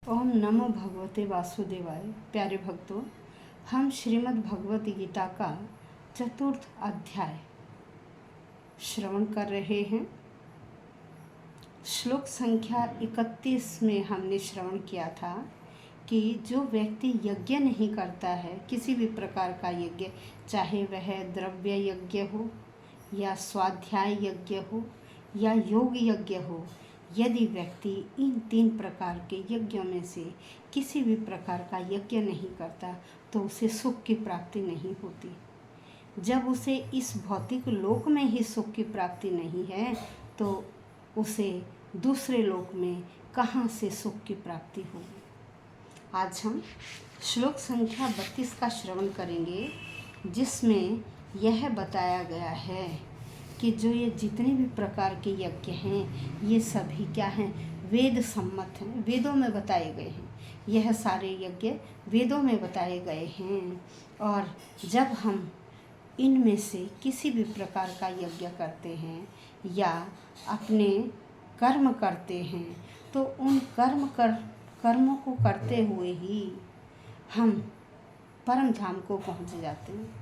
ओम नमो भगवते वासुदेवाय। प्यारे भक्तों, हम श्रीमद् भगवती गीता का चतुर्थ अध्याय श्रवण कर रहे हैं। श्लोक संख्या 31 में हमने श्रवण किया था कि जो व्यक्ति यज्ञ नहीं करता है, किसी भी प्रकार का यज्ञ, चाहे वह द्रव्य यज्ञ हो या स्वाध्याय यज्ञ हो या योग यज्ञ हो, यदि व्यक्ति इन 3 प्रकार के यज्ञों में से किसी भी प्रकार का यज्ञ नहीं करता तो उसे सुख की प्राप्ति नहीं होती। जब उसे इस भौतिक लोक में ही सुख की प्राप्ति नहीं है तो उसे दूसरे लोक में कहाँ से सुख की प्राप्ति होगी। आज हम श्लोक संख्या 32 का श्रवण करेंगे, जिसमें यह बताया गया है कि जो ये जितने भी प्रकार के यज्ञ हैं ये सभी क्या हैं, वेद सम्मत हैं, वेदों में बताए गए हैं। यह सारे यज्ञ वेदों में बताए गए हैं और जब हम इनमें से किसी भी प्रकार का यज्ञ करते हैं या अपने कर्म करते हैं तो उन कर्मों को करते हुए ही हम परम धाम को पहुंच जाते हैं।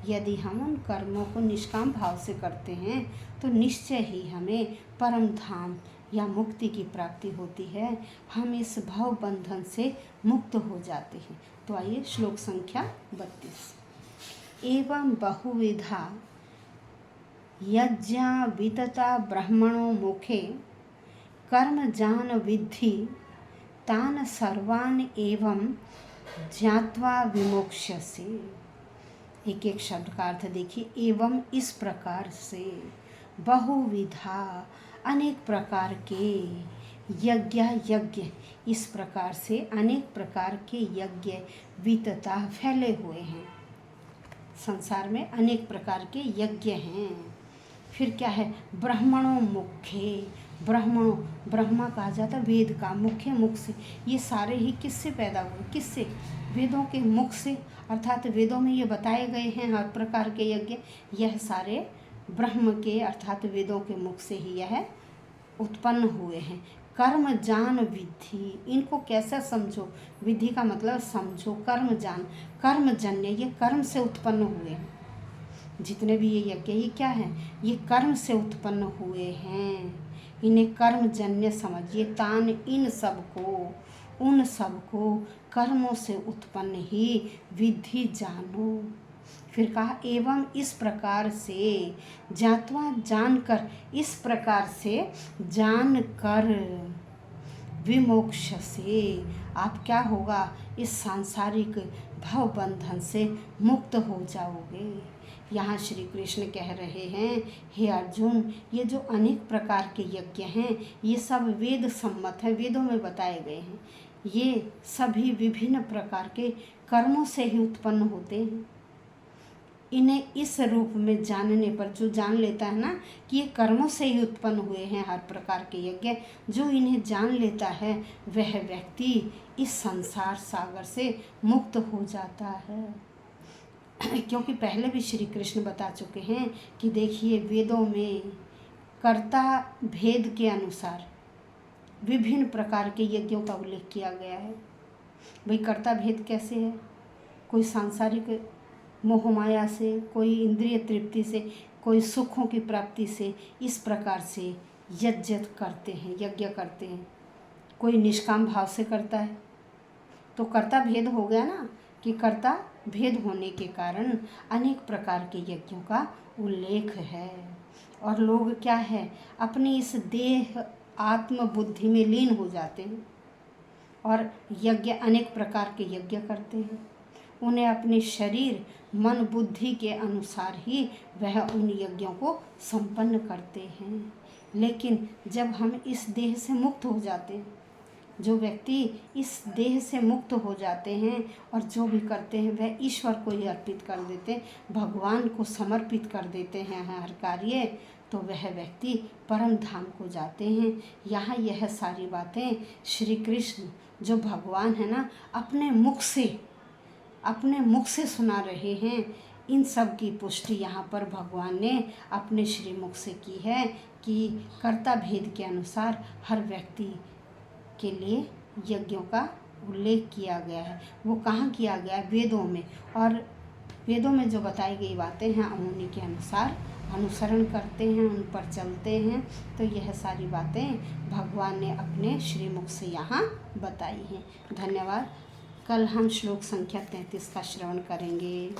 यदि हम उन कर्मों को निष्काम भाव से करते हैं तो निश्चय ही हमें परम धाम या मुक्ति की प्राप्ति होती है। हम इस भव बंधन से मुक्त हो जाते हैं। तो आइए श्लोक संख्या 32। एवं बहुविधा यज्ञा वितता ब्रह्मणो मुखे कर्म जान विद्धि तान सर्वान एवं ज्ञात्वा विमोक्ष्यसे। एक एक शब्द का अर्थ देखिए। एवं इस प्रकार से, बहुविधा अनेक प्रकार के, यज्ञ इस प्रकार से अनेक प्रकार के यज्ञ वितता फैले हुए हैं। संसार में अनेक प्रकार के यज्ञ हैं। फिर क्या है, ब्राह्मणों मुख्य, ब्रह्मा कहा जाता वेद का, मुख्य मुख से। ये सारे ही किससे पैदा हुए, किससे? वेदों के मुख से, अर्थात वेदों में ये बताए गए हैं हर प्रकार के यज्ञ, यह सारे ब्रह्म के अर्थात वेदों के मुख से ही यह उत्पन्न हुए हैं। कर्म जान विधि, इनको कैसे समझो, विधि का मतलब समझो। कर्म जान, कर्मजन्य, ये कर्म से उत्पन्न हुए हैं। जितने भी ये यज्ञ ये क्या है, ये कर्म से उत्पन्न हुए हैं। इन्हें कर्मजन्य समझिए। तान इन सबको, उन सबको कर्मों से उत्पन्न ही विधि जानो। फिर कहा एवं इस प्रकार से, ज्ञात्वा जानकर, इस प्रकार से जानकर, विमोक्ष से आप क्या होगा, इस सांसारिक भव बंधन से मुक्त हो जाओगे। यहाँ श्री कृष्ण कह रहे हैं, हे अर्जुन, ये जो अनेक प्रकार के यज्ञ हैं ये सब वेद सम्मत है, वेदों में बताए गए हैं। ये सभी विभिन्न प्रकार के कर्मों से ही उत्पन्न होते हैं। इन्हें इस रूप में जानने पर, जो जान लेता है ना कि ये कर्मों से ही उत्पन्न हुए हैं हर प्रकार के यज्ञ, जो इन्हें जान लेता है वह व्यक्ति इस संसार सागर से मुक्त हो जाता है। क्योंकि पहले भी श्री कृष्ण बता चुके हैं कि देखिए वेदों में कर्ता भेद के अनुसार विभिन्न प्रकार के यज्ञों का उल्लेख किया गया है। भाई कर्ता भेद कैसे है, कोई सांसारिक मोह माया से, कोई इंद्रिय तृप्ति से, कोई सुखों की प्राप्ति से, इस प्रकार से यज्ञ करते हैं, यज्ञ करते हैं। कोई निष्काम भाव से करता है तो कर्ता भेद हो गया ना, कि कर्ता भेद होने के कारण अनेक प्रकार के यज्ञों का उल्लेख है। और लोग क्या है, अपनी इस देह आत्म बुद्धि में लीन हो जाते हैं और यज्ञ, अनेक प्रकार के यज्ञ करते हैं। उन्हें अपने शरीर मन बुद्धि के अनुसार ही वह उन यज्ञों को संपन्न करते हैं। लेकिन जब हम इस देह से मुक्त हो जाते हैं, जो व्यक्ति इस देह से मुक्त हो जाते हैं और जो भी करते हैं वह ईश्वर को ही अर्पित कर देते हैं, भगवान को समर्पित कर देते हैं हर कार्य, तो वह व्यक्ति परम धाम को जाते हैं। यहाँ यह सारी बातें श्री कृष्ण जो भगवान है ना, अपने मुख से सुना रहे हैं। इन सब की पुष्टि यहाँ पर भगवान ने अपने श्रीमुख से की है कि कर्ता भेद के अनुसार हर व्यक्ति के लिए यज्ञों का उल्लेख किया गया है। वो कहाँ किया गया है? वेदों में। और वेदों में जो बताई गई बातें हैं हम उन्हीं के अनुसार अनुसरण करते हैं, उन पर चलते हैं। तो यह सारी बातें भगवान ने अपने श्रीमुख से यहाँ बताई हैं। धन्यवाद। कल हम श्लोक संख्या 33 का श्रवण करेंगे।